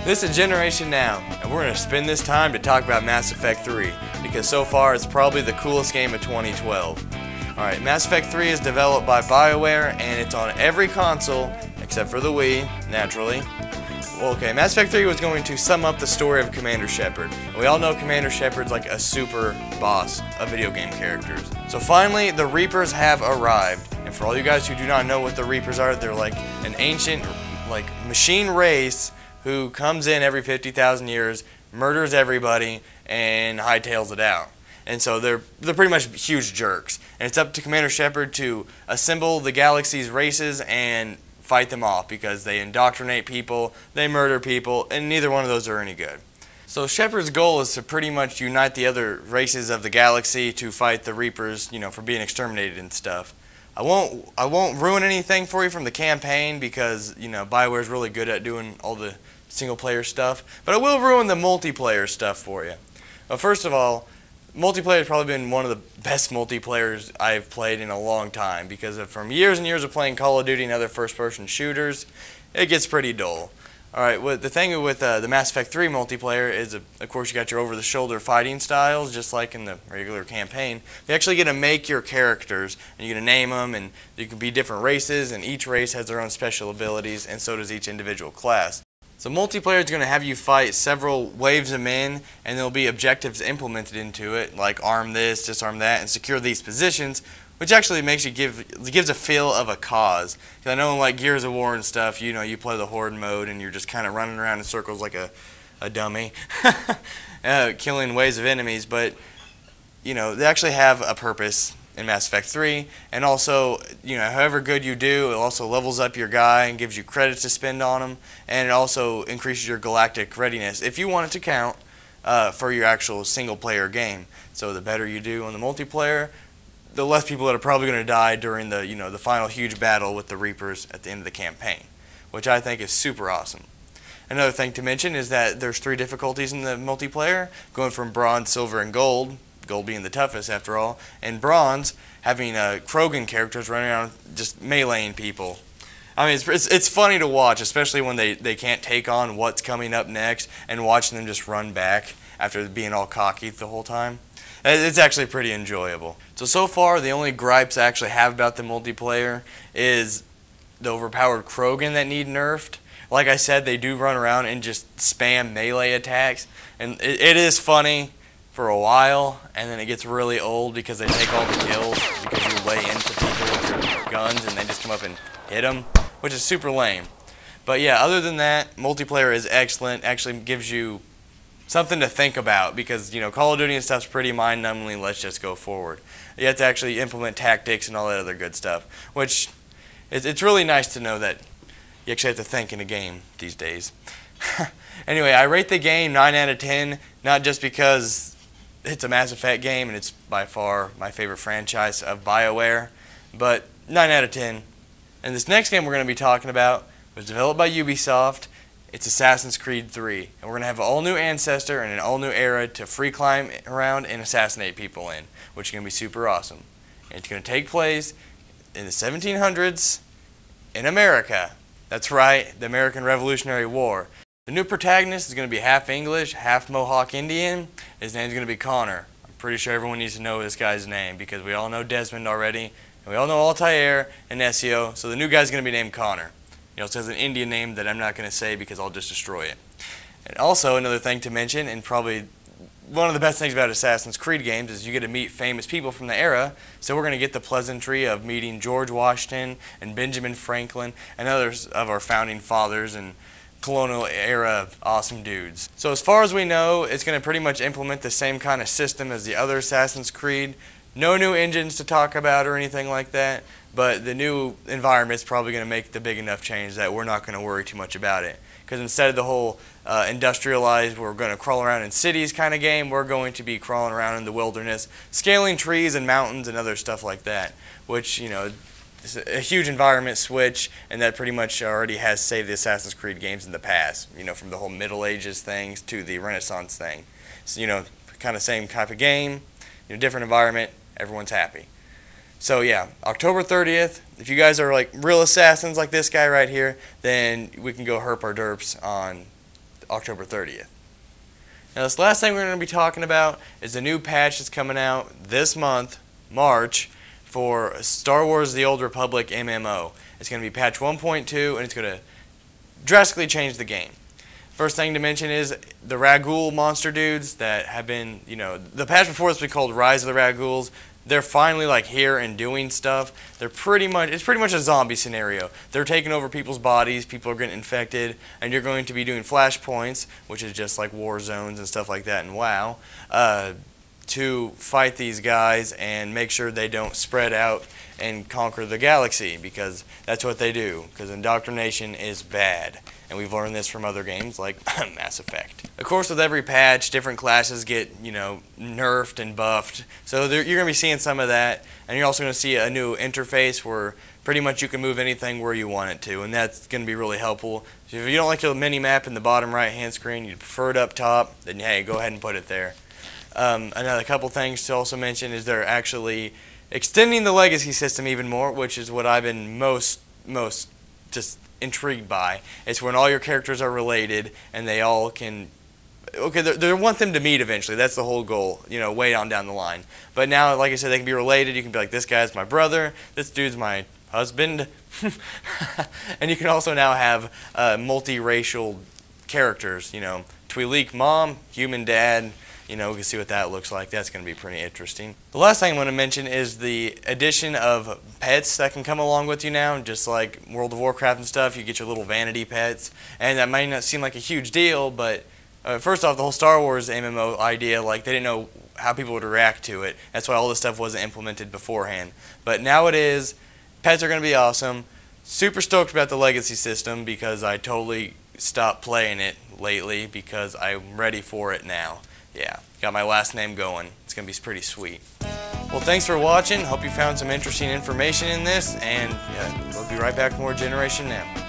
This is Generation Now, and we're going to spend this time to talk about Mass Effect 3, because so far it's probably the coolest game of 2012. Alright, Mass Effect 3 is developed by BioWare, and it's on every console, except for the Wii, naturally. Well, okay, Mass Effect 3 was going to sum up the story of Commander Shepard. And we all know Commander Shepard's like a super boss of video game characters. So finally, the Reapers have arrived. And for all you guys who do not know what the Reapers are, they're like an ancient, machine race who comes in every 50,000 years, murders everybody, and hightails it out. And so they're pretty much huge jerks. And it's up to Commander Shepard to assemble the galaxy's races and fight them off, because they indoctrinate people, they murder people, and neither one of those are any good. So Shepard's goal is to pretty much unite the other races of the galaxy to fight the Reapers, for being exterminated and stuff. I won't ruin anything for you from the campaign, because BioWare's really good at doing all the single player stuff, but I will ruin the multiplayer stuff for you. Well, first of all, multiplayer has probably been one of the best multiplayers I've played in a long time, because from years and years of playing Call of Duty and other first-person shooters, it gets pretty dull. Alright, the thing with the Mass Effect 3 multiplayer is, of course, you got your over-the-shoulder fighting styles, just like in the regular campaign. You actually get to make your characters, and you get to name them, and you can be different races, and each race has their own special abilities, and so does each individual class. So multiplayer is going to have you fight several waves of men, and there'll be objectives implemented into it, like arm this, disarm that, and secure these positions, which actually makes you gives a feel of a cause. Because I know in like Gears of War and stuff, you play the horde mode, and you're just kind of running around in circles like a dummy, killing waves of enemies. But they actually have a purpose in Mass Effect 3, and also, however good you do, it also levels up your guy and gives you credits to spend on him, and it also increases your galactic readiness, if you want it to count, for your actual single-player game. So the better you do on the multiplayer, the less people that are probably going to die during the, the final huge battle with the Reapers at the end of the campaign, which I think is super awesome. Another thing to mention is that there's 3 difficulties in the multiplayer, going from bronze, silver, and gold being the toughest after all, and bronze having Krogan characters running around just meleeing people. I mean, it's funny to watch, especially when they can't take on what's coming up next, and watching them just run back after being all cocky the whole time. It's actually pretty enjoyable. So far, the only gripes I actually have about the multiplayer is the overpowered Krogan that need nerfed. Like I said, they do run around and just spam melee attacks, and it is funny for a while, and then it gets really old because they take all the kills because you lay into people with your guns and they just come up and hit them, which is super lame. But yeah, other than that, multiplayer is excellent. Actually gives you something to think about, because Call of Duty and stuff's pretty mind-numbingly, let's just go forward. You have to actually implement tactics and all that other good stuff, which it's really nice to know that you actually have to think in a game these days. Anyway, I rate the game 9 out of 10, not just because it's a Mass Effect game and it's by far my favorite franchise of BioWare, but 9 out of 10. And this next game we're going to be talking about was developed by Ubisoft. It's Assassin's Creed 3, and we're going to have an all-new ancestor and an all-new era to free climb around and assassinate people in, which is going to be super awesome. And it's going to take place in the 1700s in America. That's right, the American Revolutionary War. The new protagonist is going to be half English, half Mohawk Indian. His name's going to be Connor. I'm pretty sure everyone needs to know this guy's name, because we all know Desmond already, and we all know Altair and Ezio, so the new guy's going to be named Connor. It also has an Indian name that I'm not going to say because I'll just destroy it. And also, another thing to mention, and probably one of the best things about Assassin's Creed games, is you get to meet famous people from the era. So we're going to get the pleasantry of meeting George Washington and Benjamin Franklin and others of our founding fathers and colonial era awesome dudes. So as far as we know, it's going to pretty much implement the same kind of system as the other Assassin's Creed. No new engines to talk about or anything like that, but the new environment is probably going to make the big enough change that we're not going to worry too much about it. Because instead of the whole industrialized, we're going to crawl around in cities kind of game, we're going to be crawling around in the wilderness, scaling trees and mountains and other stuff like that, which, is a huge environment switch, and that pretty much already has saved the Assassin's Creed games in the past, from the whole Middle Ages things to the Renaissance thing. So, kind of same type of game, different environment, everyone's happy. So yeah, October 30th, if you guys are like real assassins like this guy right here, then we can go herp our derps on October 30th. Now this last thing we're going to be talking about is a new patch that's coming out this month, March, for Star Wars The Old Republic MMO. It's going to be patch 1.2 and it's going to drastically change the game. First thing to mention is the Ragul monster dudes that have been, the patch before it's been called Rise of the Raguls. They're finally like here and doing stuff. It's pretty much a zombie scenario. They're taking over people's bodies, people are getting infected, and you're going to be doing flashpoints, which is just like war zones and stuff like that in WoW, to fight these guys and make sure they don't spread out and conquer the galaxy, because that's what they do, because indoctrination is bad. And we've learned this from other games like Mass Effect. Of course, with every patch, different classes get, nerfed and buffed. So you're going to be seeing some of that. And you're also going to see a new interface where pretty much you can move anything where you want it to. And that's going to be really helpful. So if you don't like the mini-map in the bottom right-hand screen, you prefer it up top, then hey, go ahead and put it there. Another couple things to also mention is they're actually extending the legacy system even more, which is what I've been most just intrigued by. It's when all your characters are related and they all can, they want them to meet eventually. That's the whole goal, way on down the line. But now, like I said, they can be related. You can be like, this guy's my brother, this dude's my husband. And you can also now have multiracial characters, Twi'lek mom, human dad. We can see what that looks like. That's going to be pretty interesting. The last thing I want to mention is the addition of pets that can come along with you now, just like World of Warcraft and stuff. You get your little vanity pets, and that might not seem like a huge deal, but first off, the whole Star Wars MMO idea, they didn't know how people would react to it. That's why all this stuff wasn't implemented beforehand. But now it is. Pets are going to be awesome. Super stoked about the legacy system because I totally stopped playing it lately because I'm ready for it now. Yeah, got my last name going. It's going to be pretty sweet. Well, thanks for watching. Hope you found some interesting information in this, and we'll be right back with more Generation Now.